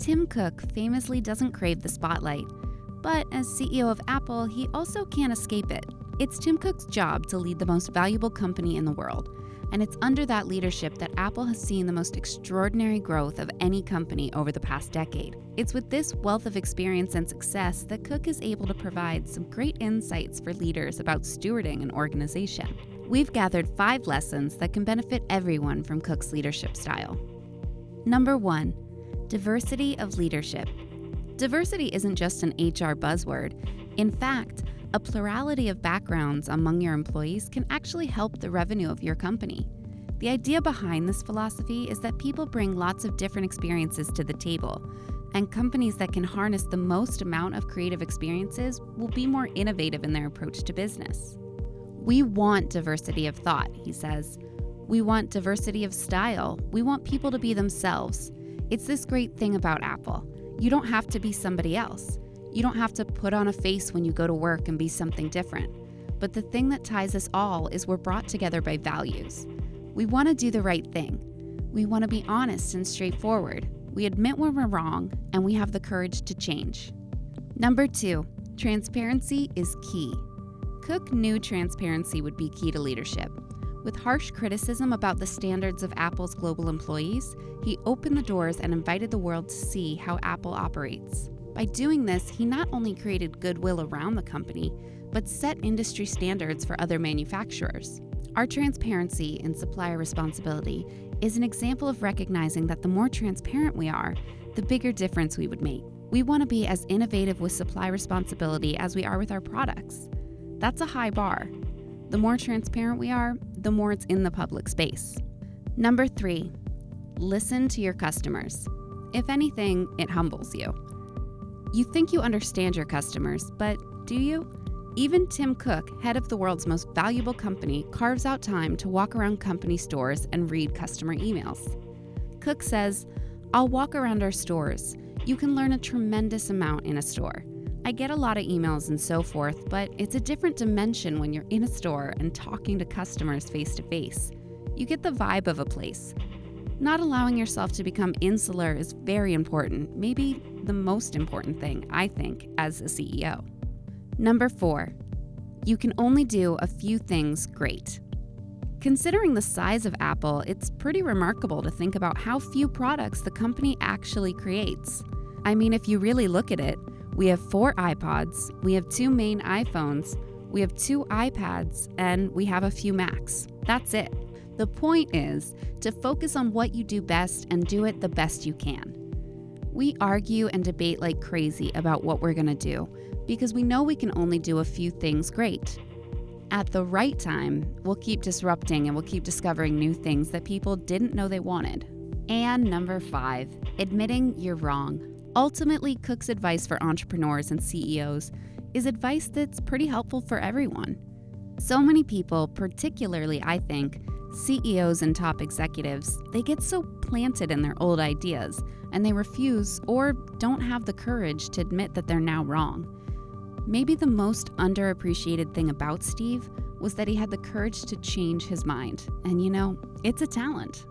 Tim Cook famously doesn't crave the spotlight, but as CEO of Apple, he also can't escape it. It's Tim Cook's job to lead the most valuable company in the world, and it's under that leadership that Apple has seen the most extraordinary growth of any company over the past decade. It's with this wealth of experience and success that Cook is able to provide some great insights for leaders about stewarding an organization. We've gathered 5 lessons that can benefit everyone from Cook's leadership style. Number 1, diversity of leadership. Diversity isn't just an HR buzzword. In fact, a plurality of backgrounds among your employees can actually help the revenue of your company. The idea behind this philosophy is that people bring lots of different experiences to the table, and companies that can harness the most amount of creative experiences will be more innovative in their approach to business. We want diversity of thought, he says. We want diversity of style. We want people to be themselves. It's this great thing about Apple. You don't have to be somebody else. You don't have to put on a face when you go to work and be something different. But the thing that ties us all is we're brought together by values. We want to do the right thing. We want to be honest and straightforward. We admit when we're wrong, and we have the courage to change. Number 2, transparency is key. Cook knew transparency would be key to leadership. With harsh criticism about the standards of Apple's global employees, he opened the doors and invited the world to see how Apple operates. By doing this, he not only created goodwill around the company, but set industry standards for other manufacturers. Our transparency in supplier responsibility is an example of recognizing that the more transparent we are, the bigger difference we would make. We want to be as innovative with supply responsibility as we are with our products. That's a high bar. The more transparent we are, the more it's in the public space. Number 3, listen to your customers. If anything, it humbles you. You think you understand your customers, but do you? Even Tim Cook, head of the world's most valuable company, carves out time to walk around company stores and read customer emails. Cook says, "I'll walk around our stores. You can learn a tremendous amount in a store. I get a lot of emails and so forth, but it's a different dimension when you're in a store and talking to customers face to face. You get the vibe of a place. Not allowing yourself to become insular is very important, maybe the most important thing, I think, as a CEO. Number 4, you can only do a few things great. Considering the size of Apple, it's pretty remarkable to think about how few products the company actually creates. I mean, if you really look at it, we have 4 iPods, we have 2 main iPhones, we have 2 iPads, and we have a few Macs. That's it. The point is to focus on what you do best and do it the best you can. We argue and debate like crazy about what we're going to do because we know we can only do a few things great. At the right time, we'll keep disrupting and we'll keep discovering new things that people didn't know they wanted. And number 5, admitting you're wrong. Ultimately, Cook's advice for entrepreneurs and CEOs is advice that's pretty helpful for everyone. So many people, particularly I think, CEOs and top executives, they get so planted in their old ideas and they refuse or don't have the courage to admit that they're now wrong. Maybe the most underappreciated thing about Steve was that he had the courage to change his mind. And it's a talent.